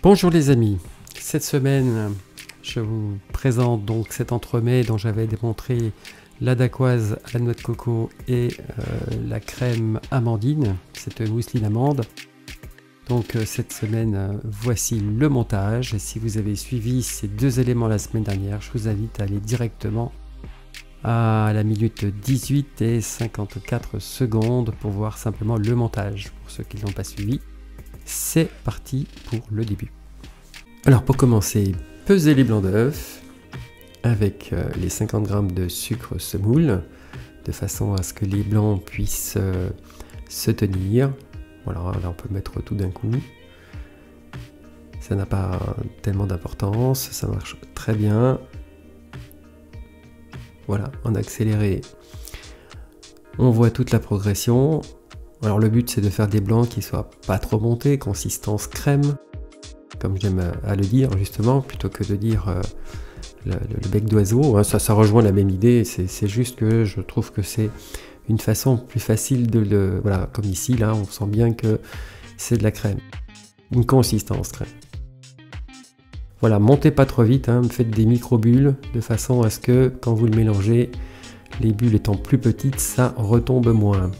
Bonjour les amis, cette semaine je vous présente donc cet entremets dont j'avais démontré la dacquoise à la noix de coco et la crème amandine, cette mousseline amande. Donc cette semaine voici le montage, et si vous avez suivi ces deux éléments la semaine dernière, je vous invite à aller directement à la minute 18 et 54 secondes pour voir simplement le montage. Pour ceux qui ne l'ont pas suivi, c'est parti pour le début. Alors pour commencer, pesez les blancs d'œufs avec les 50 g de sucre semoule, de façon à ce que les blancs puissent se tenir. Voilà, là on peut mettre tout d'un coup. Ça n'a pas tellement d'importance, ça marche très bien. Voilà, en accéléré, on voit toute la progression. Alors le but c'est de faire des blancs qui soient pas trop montés, consistance crème, comme j'aime à le dire justement, plutôt que de dire le bec d'oiseau, hein, ça rejoint la même idée, c'est juste que je trouve que c'est une façon plus facile de le... Voilà, comme ici, là, on sent bien que c'est de la crème, une consistance crème. Voilà, montez pas trop vite, hein, faites des micro-bulles, de façon à ce que quand vous le mélangez, les bulles étant plus petites, ça retombe moins.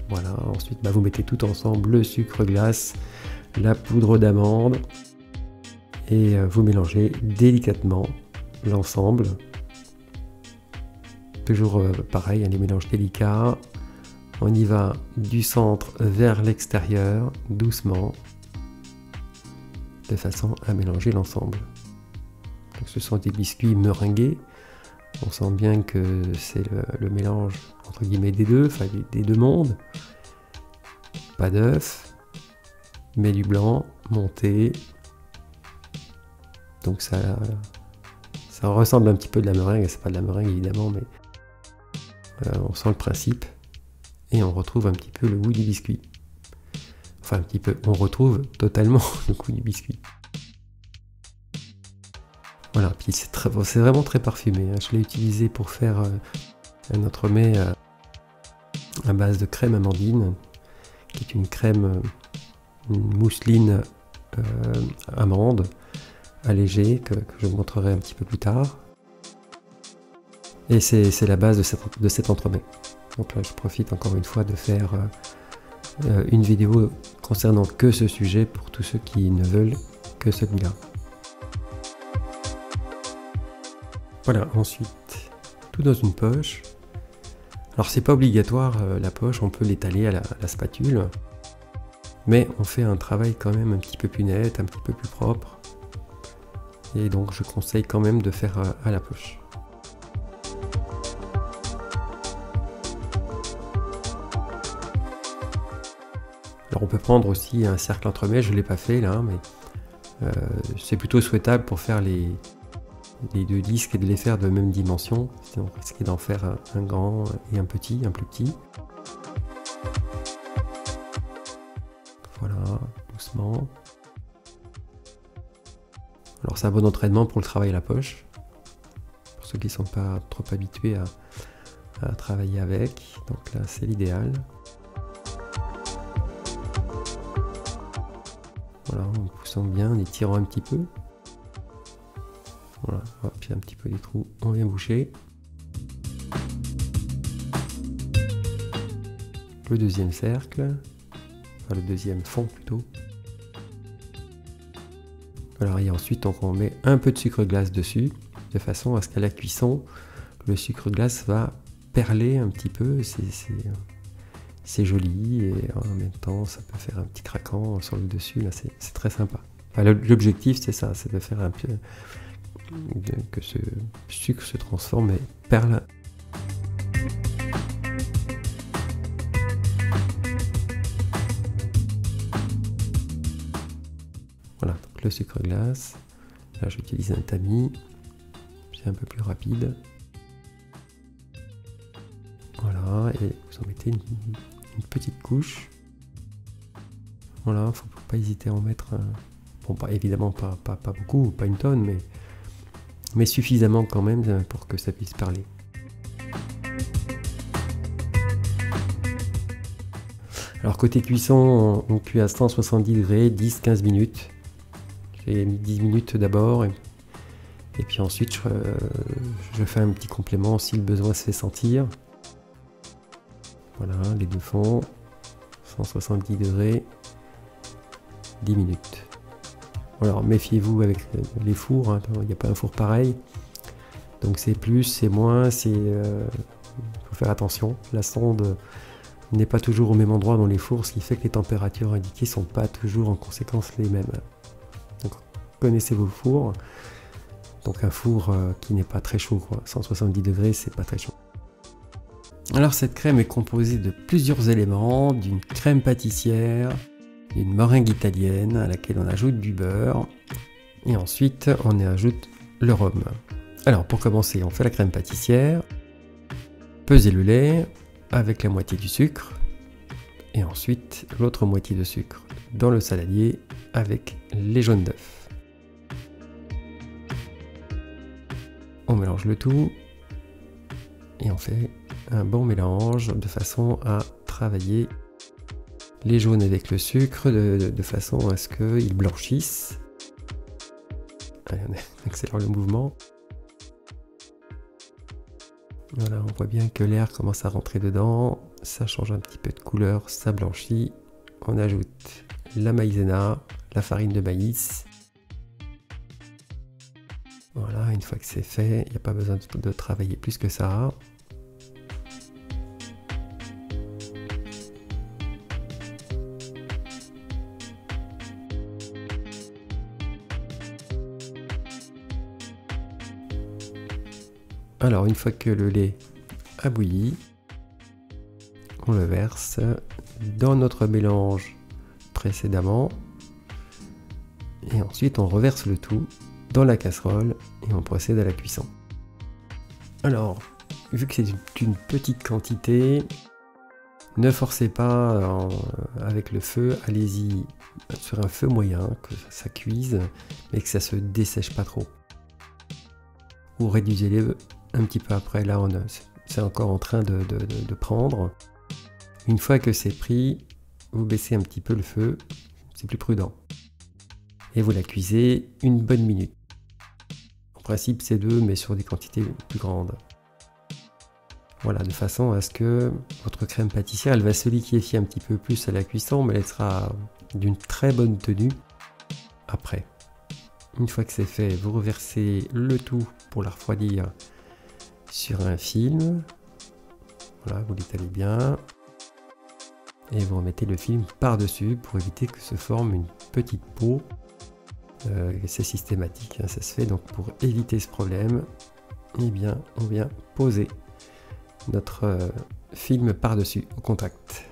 Voilà, ensuite vous mettez tout ensemble, le sucre glace, la poudre d'amande, et vous mélangez délicatement l'ensemble. Toujours pareil, les mélanges délicats. On y va du centre vers l'extérieur, doucement, de façon à mélanger l'ensemble. Ce sont des biscuits meringués. On sent bien que c'est le mélange entre guillemets des deux, enfin des deux mondes. Pas d'œuf, mais du blanc monté. Donc ça ressemble un petit peu de la meringue, c'est pas de la meringue évidemment, mais on sent le principe et on retrouve un petit peu le goût du biscuit. Enfin un petit peu, on retrouve totalement le goût du biscuit. Voilà, puis c'est vraiment très parfumé, hein. Je l'ai utilisé pour faire un entremets à base de crème amandine, qui est une crème, une mousseline amande allégée que je vous montrerai un petit peu plus tard. Et c'est la base de cet entremets. Donc là, je profite encore une fois de faire une vidéo concernant que ce sujet pour tous ceux qui ne veulent que celui-là. Voilà, ensuite, tout dans une poche. Alors c'est pas obligatoire la poche, on peut l'étaler à la spatule, mais on fait un travail quand même un petit peu plus net, un petit peu plus propre, et donc je conseille quand même de faire à la poche. Alors on peut prendre aussi un cercle entremets, je ne l'ai pas fait là, mais c'est plutôt souhaitable pour faire les deux disques et de les faire de même dimension, sinon on risque d'en faire un grand et un plus petit. Voilà, doucement. Alors c'est un bon entraînement pour le travail à la poche, pour ceux qui ne sont pas trop habitués à travailler avec, donc là c'est l'idéal. Voilà, en poussant bien, en étirant un petit peu. Voilà, puis un petit peu les trous, on vient boucher. Le deuxième cercle, enfin le deuxième fond plutôt. Alors et ensuite on met un peu de sucre glace dessus, de façon à ce qu'à la cuisson, le sucre glace va perler un petit peu. C'est joli et en même temps ça peut faire un petit craquant sur le dessus, là c'est très sympa. Enfin, l'objectif c'est ça, c'est de faire un peu que ce sucre se transforme et perle. Voilà, donc le sucre glace, là j'utilise un tamis, c'est un peu plus rapide. Voilà, et vous en mettez une petite couche. Voilà, il ne faut pas hésiter à en mettre, bon, évidemment pas beaucoup, pas une tonne, mais suffisamment quand même pour que ça puisse parler. Alors côté cuisson, on cuit à 170 degrés, 10-15 minutes. fais 10 minutes d'abord et puis ensuite je fais un petit complément si le besoin se fait sentir. Voilà, les deux fonds, 170 degrés, 10 minutes. Alors méfiez-vous avec les fours, hein, il n'y a pas un four pareil. Donc c'est plus, c'est moins, faut faire attention. La sonde n'est pas toujours au même endroit dans les fours, ce qui fait que les températures indiquées ne sont pas toujours en conséquence les mêmes. Donc connaissez vos fours. Donc un four qui n'est pas très chaud, quoi. 170 degrés, c'est pas très chaud. Alors cette crème est composée de plusieurs éléments, d'une crème pâtissière, d'une meringue italienne à laquelle on ajoute du beurre, et ensuite on y ajoute le rhum. Alors pour commencer, on fait la crème pâtissière, pesez le lait avec la moitié du sucre, et ensuite l'autre moitié de sucre dans le saladier avec les jaunes d'œufs. On mélange le tout, et on fait un bon mélange de façon à travailler les jaunes avec le sucre de façon à ce qu'ils blanchissent. Allez, on accélère le mouvement. Voilà, on voit bien que l'air commence à rentrer dedans, ça change un petit peu de couleur, ça blanchit. On ajoute la maïzena, la farine de maïs. Voilà, une fois que c'est fait, il n'y a pas besoin de travailler plus que ça. Alors, une fois que le lait a bouilli, on le verse dans notre mélange précédemment. Et ensuite, on reverse le tout dans la casserole et on procède à la cuisson. Alors, vu que c'est une petite quantité, ne forcez pas avec le feu, allez-y sur un feu moyen, que ça cuise, mais que ça se dessèche pas trop. Ou réduisez-les un petit peu après, là c'est encore en train de prendre. Une fois que c'est pris, vous baissez un petit peu le feu, c'est plus prudent. Et vous la cuisez une bonne minute. En principe c'est 2, mais sur des quantités plus grandes. Voilà, de façon à ce que votre crème pâtissière, elle va se liquéfier un petit peu plus à la cuisson, mais elle sera d'une très bonne tenue après. Une fois que c'est fait, vous reversez le tout pour la refroidir sur un film. Voilà, vous l'étalez bien. Et vous remettez le film par-dessus pour éviter que se forme une petite peau. C'est systématique, hein, ça se fait. Donc pour éviter ce problème, eh bien, on vient poser notre film par-dessus au contact.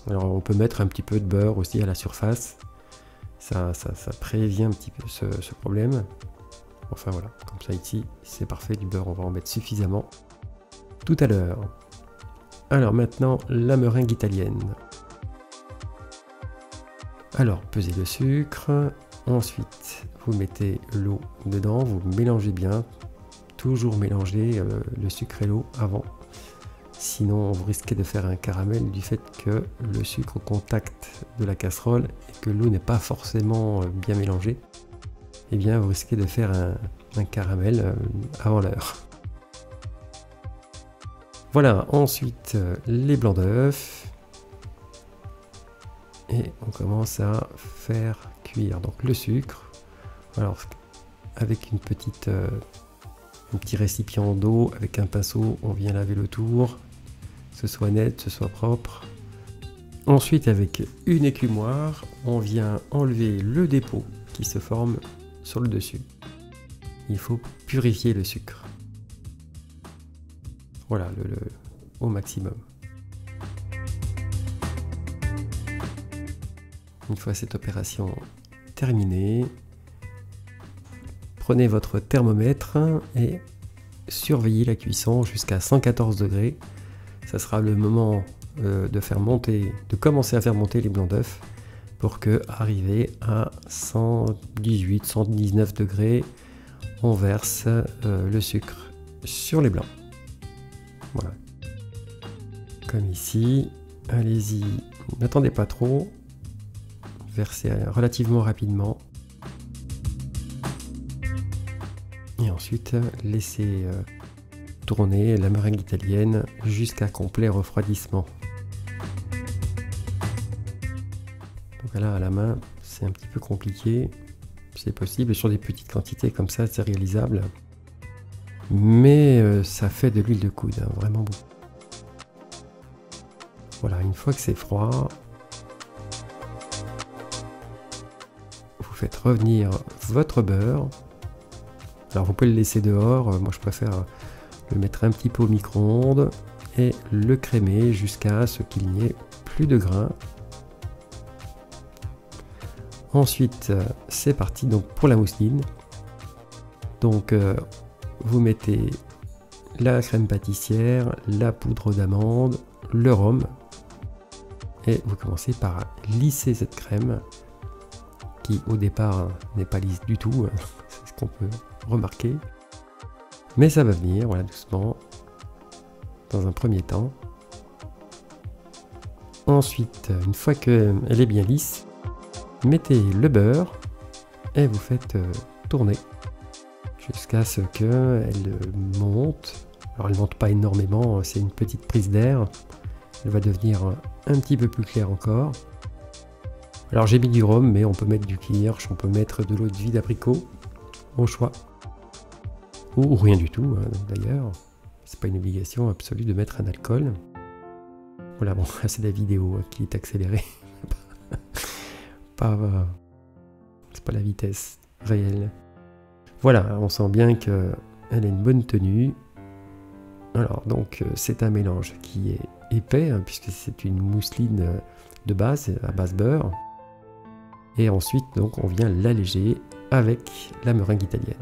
Alors on peut mettre un petit peu de beurre aussi à la surface. Ça prévient un petit peu ce problème. Enfin voilà, comme ça ici, c'est parfait, du beurre, on va en mettre suffisamment tout à l'heure. Alors maintenant, la meringue italienne. Alors, pesez le sucre, ensuite vous mettez l'eau dedans, vous mélangez bien, toujours mélanger le sucre et l'eau avant. Sinon, vous risquez de faire un caramel du fait que le sucre au contact de la casserole et que l'eau n'est pas forcément bien mélangée. Eh bien, vous risquez de faire un caramel avant l'heure. Voilà, ensuite les blancs d'œufs. Et on commence à faire cuire donc le sucre. Alors, avec un petit récipient d'eau, avec un pinceau, on vient laver le tour, que ce soit net, que ce soit propre. Ensuite, avec une écumoire, on vient enlever le dépôt qui se forme sur le dessus. Il faut purifier le sucre. Voilà, au maximum. Une fois cette opération terminée, prenez votre thermomètre et surveillez la cuisson jusqu'à 114 degrés. Ça sera le moment de commencer à faire monter les blancs d'œufs pour que, arrivé à 118, 119 degrés, on verse le sucre sur les blancs. Voilà. Comme ici, allez-y, n'attendez pas trop. verser relativement rapidement. Et ensuite, laisser tourner la meringue italienne jusqu'à complet refroidissement. Donc là, à la main, c'est un petit peu compliqué. C'est possible, et sur des petites quantités comme ça, c'est réalisable. Mais ça fait de l'huile de coude, hein, vraiment beaucoup. Voilà, une fois que c'est froid, vous faites revenir votre beurre. Alors vous pouvez le laisser dehors, moi je préfère le mettre un petit peu au micro-ondes et le crémer jusqu'à ce qu'il n'y ait plus de grains. Ensuite, c'est parti donc pour la mousseline. Donc vous mettez la crème pâtissière, la poudre d'amande, le rhum. Et vous commencez par lisser cette crème qui au départ n'est pas lisse du tout, c'est ce qu'on peut remarquer. Mais ça va venir, voilà, doucement, dans un premier temps. Ensuite, une fois qu'elle est bien lisse, mettez le beurre et vous faites tourner jusqu'à ce qu'elle monte. Alors elle ne monte pas énormément, c'est une petite prise d'air. Elle va devenir un petit peu plus claire encore. Alors j'ai mis du rhum, mais on peut mettre du kirsch, on peut mettre de l'eau de vie d'abricot, au choix. Ou rien du tout, hein, d'ailleurs. C'est pas une obligation absolue de mettre un alcool. Voilà, bon, là c'est la vidéo qui est accélérée. C'est pas la vitesse réelle. Voilà, on sent bien qu'elle a une bonne tenue. Alors donc c'est un mélange qui est épais, hein, puisque c'est une mousseline de base, à base beurre. Et ensuite donc on vient l'alléger avec la meringue italienne.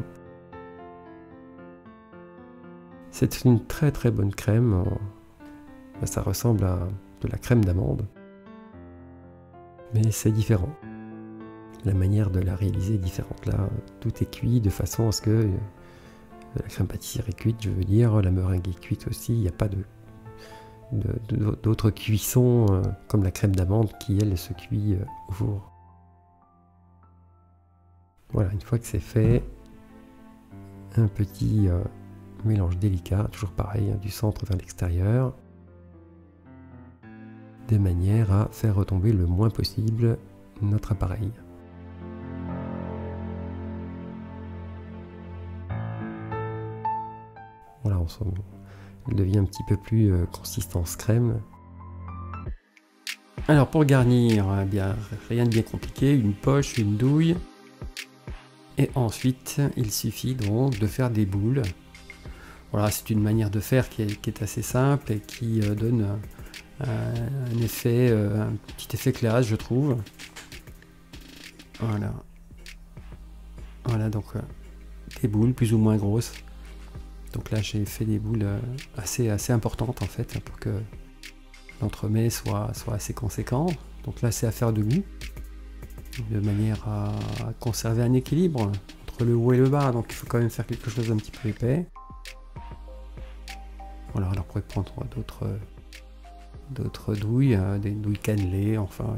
C'est une très très bonne crème. Ça ressemble à de la crème d'amande. Mais c'est différent. La manière de la réaliser est différente. Là, tout est cuit de façon à ce que la crème pâtissière est cuite, je veux dire, la meringue est cuite aussi. Il n'y a pas d'autres cuissons comme la crème d'amande qui, elle, se cuit au four. Voilà, une fois que c'est fait, un petit mélange délicat, toujours pareil, hein, du centre vers l'extérieur, de manière à faire retomber le moins possible notre appareil. Voilà, elle devient un petit peu plus consistance crème. Alors pour garnir, eh bien, rien de bien compliqué, une poche, une douille. Et ensuite, il suffit donc de faire des boules. Voilà, c'est une manière de faire qui est assez simple et qui donne un petit effet classe, je trouve. Voilà. Voilà, donc des boules plus ou moins grosses. Donc là, j'ai fait des boules assez importantes en fait, pour que l'entremet soit assez conséquent. Donc là, c'est à faire demi, de manière à conserver un équilibre entre le haut et le bas. Donc il faut quand même faire quelque chose d'un petit peu épais. Voilà, alors on pourrait prendre d'autres douilles, des douilles cannelées, enfin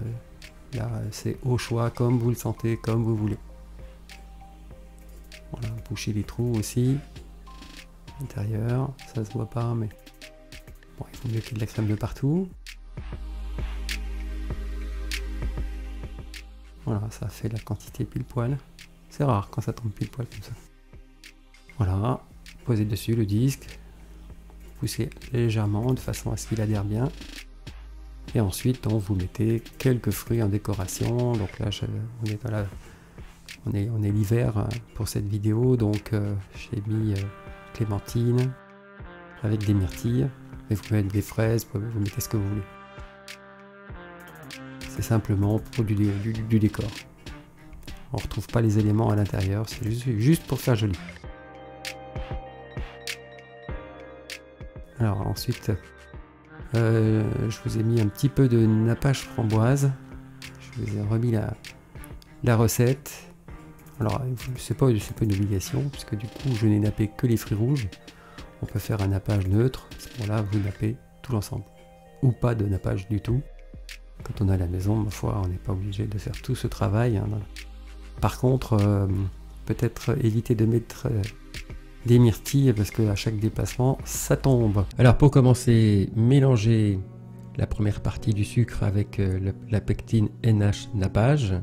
là c'est au choix, comme vous le sentez, comme vous voulez. Voilà, boucher les trous aussi. L'intérieur, ça se voit pas, mais bon, il faut mieux qu'il y ait de la crème de partout. Voilà, ça fait la quantité pile poil. C'est rare quand ça tombe pile poil comme ça. Voilà, posez dessus le disque, poussez légèrement de façon à ce qu'il adhère bien. Et ensuite, donc, vous mettez quelques fruits en décoration. Donc là, on est l'hiver pour cette vidéo, donc j'ai mis clémentine avec des myrtilles, mais vous pouvez mettre des fraises, vous mettez ce que vous voulez. C'est simplement pour du décor. On ne retrouve pas les éléments à l'intérieur, c'est juste pour faire joli. Alors ensuite, je vous ai mis un petit peu de nappage framboise. Je vous ai remis la recette. Alors, c'est pas une obligation, puisque du coup, je n'ai nappé que les fruits rouges. On peut faire un nappage neutre. À ce moment-là, vous nappez tout l'ensemble. Ou pas de nappage du tout. Quand on est à la maison, ma foi, on n'est pas obligé de faire tout ce travail, hein. Par contre, peut-être éviter de mettre des myrtilles parce qu'à chaque déplacement, ça tombe. Alors pour commencer, mélanger la première partie du sucre avec la pectine NH nappage.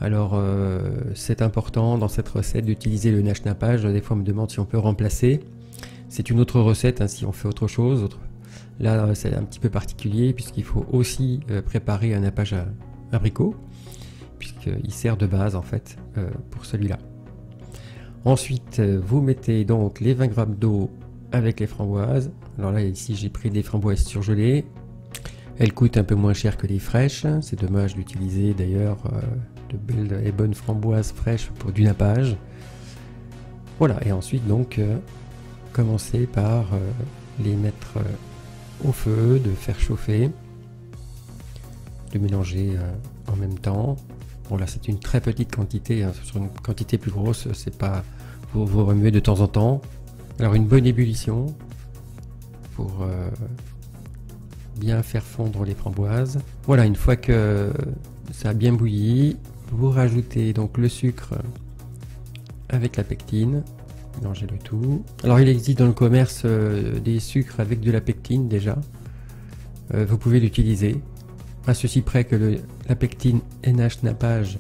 Alors c'est important dans cette recette d'utiliser le NH nappage. Des fois on me demande si on peut remplacer. C'est une autre recette, hein, si on fait autre chose. Là c'est un petit peu particulier puisqu'il faut aussi préparer un nappage à abricot, puisqu'il sert de base en fait pour celui-là. Ensuite vous mettez donc les 20 g d'eau avec les framboises. Alors là ici j'ai pris des framboises surgelées. Elles coûtent un peu moins cher que les fraîches. C'est dommage d'utiliser d'ailleurs de belles et bonnes framboises fraîches pour du nappage. Voilà, et ensuite donc commencer par les mettre au feu, de faire chauffer, de mélanger en même temps. Bon là c'est une très petite quantité, hein. Sur une quantité plus grosse, c'est pas, vous remuez de temps en temps. Alors une bonne ébullition pour bien faire fondre les framboises. Voilà, une fois que ça a bien bouilli, vous rajoutez donc le sucre avec la pectine, mélangez le tout. Alors il existe dans le commerce des sucres avec de la pectine déjà, vous pouvez l'utiliser, à ceci près que la pectine NH nappage,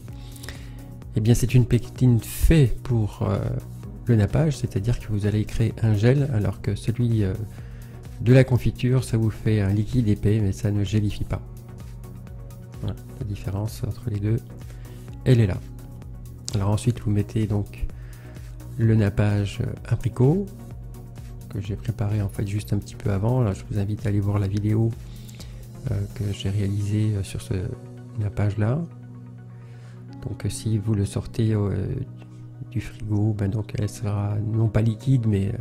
eh bien c'est une pectine faite pour le nappage, c'est-à-dire que vous allez créer un gel, alors que celui de la confiture, ça vous fait un liquide épais, mais ça ne gélifie pas. Voilà, la différence entre les deux, elle est là. Alors ensuite, vous mettez donc le nappage abricot, que j'ai préparé en fait juste un petit peu avant. Là, je vous invite à aller voir la vidéo que j'ai réalisée sur ce nappage-là. Donc si vous le sortez du frigo, ben donc elle sera non pas liquide, mais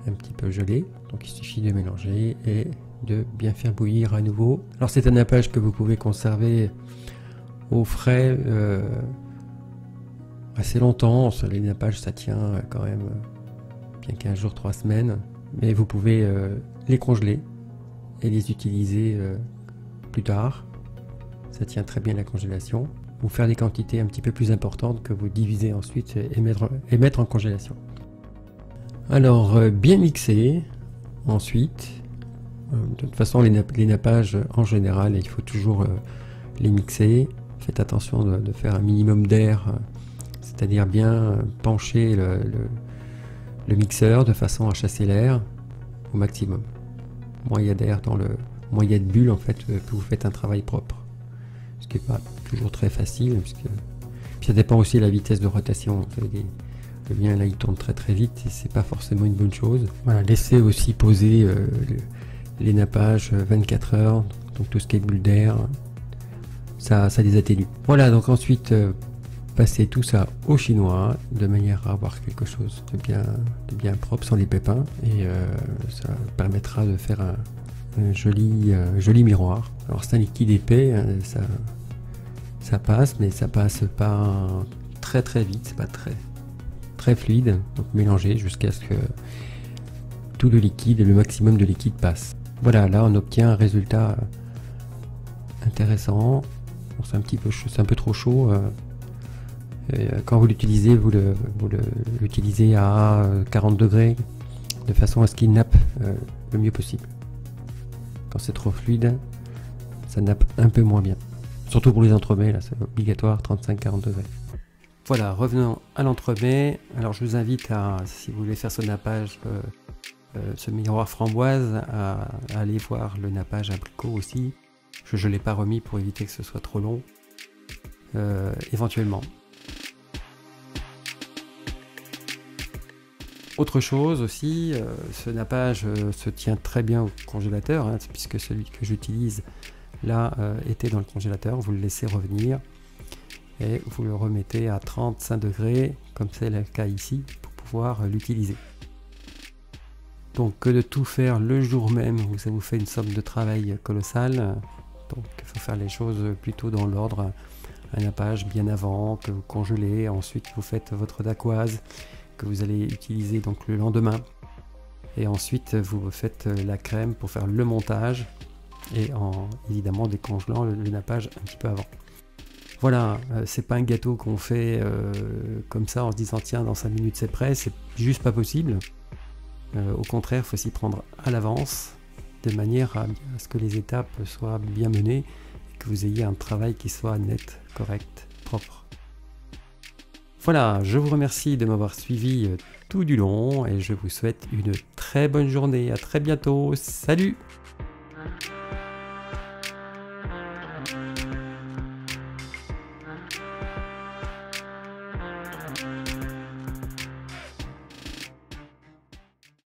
un petit peu gelée. Donc il suffit de mélanger et de bien faire bouillir à nouveau. Alors c'est un nappage que vous pouvez conserver au frais assez longtemps. Sur les nappages ça tient quand même bien 15 jours, 3 semaines. Mais vous pouvez les congeler et les utiliser plus tard. Ça tient très bien la congélation. Ou faire des quantités un petit peu plus importantes que vous divisez ensuite et mettre en congélation. Alors bien mixer. Ensuite, de toute façon les nappages en général, il faut toujours les mixer. Faites attention de faire un minimum d'air, c'est-à-dire bien pencher le mixeur de façon à chasser l'air au maximum. Moins il y a d'air moins il y a de bulles en fait, que vous faites un travail propre. Ce qui n'est pas toujours très facile, puisque puis ça dépend aussi de la vitesse de rotation. Le mien là il tourne très très vite et c'est pas forcément une bonne chose. Voilà, laissez aussi poser les nappages 24 heures, donc tout ce qui est bulles d'air, ça les atténue. Voilà, donc ensuite passez tout ça au chinois de manière à avoir quelque chose de bien propre sans les pépins, et ça permettra de faire un joli miroir. Alors c'est un liquide épais, hein, ça passe, mais ça passe pas très très vite, c'est pas très fluide, donc mélangez jusqu'à ce que tout le maximum de liquide passe. Voilà, là on obtient un résultat intéressant. Bon, c'est un peu trop chaud. Quand vous l'utilisez, vous l'utilisez à 40 degrés, de façon à ce qu'il nappe le mieux possible. Quand c'est trop fluide, ça nappe un peu moins bien. Surtout pour les entremets, là c'est obligatoire 35-40 degrés. Voilà, revenons à l'entremet. Alors je vous invite à, si vous voulez faire ce nappage, ce miroir framboise, à aller voir le nappage abricot aussi. Je ne l'ai pas remis pour éviter que ce soit trop long, éventuellement. Autre chose aussi, ce nappage se tient très bien au congélateur, hein, puisque celui que j'utilise là était dans le congélateur. Vous le laissez revenir et vous le remettez à 35 degrés, comme c'est le cas ici, pour pouvoir l'utiliser. Donc que de tout faire le jour même, ça vous fait une somme de travail colossale. Donc il faut faire les choses plutôt dans l'ordre. Un nappage bien avant, que vous congelez, ensuite vous faites votre dacquoise que vous allez utiliser donc le lendemain. Et ensuite vous faites la crème pour faire le montage. et en évidemment décongelant le nappage un petit peu avant. Voilà, c'est pas un gâteau qu'on fait comme ça en se disant tiens dans 5 minutes c'est prêt, c'est juste pas possible. Au contraire, il faut s'y prendre à l'avance, de manière à ce que les étapes soient bien menées et que vous ayez un travail qui soit net, correct, propre. Voilà, je vous remercie de m'avoir suivi tout du long et je vous souhaite une très bonne journée. À très bientôt. Salut!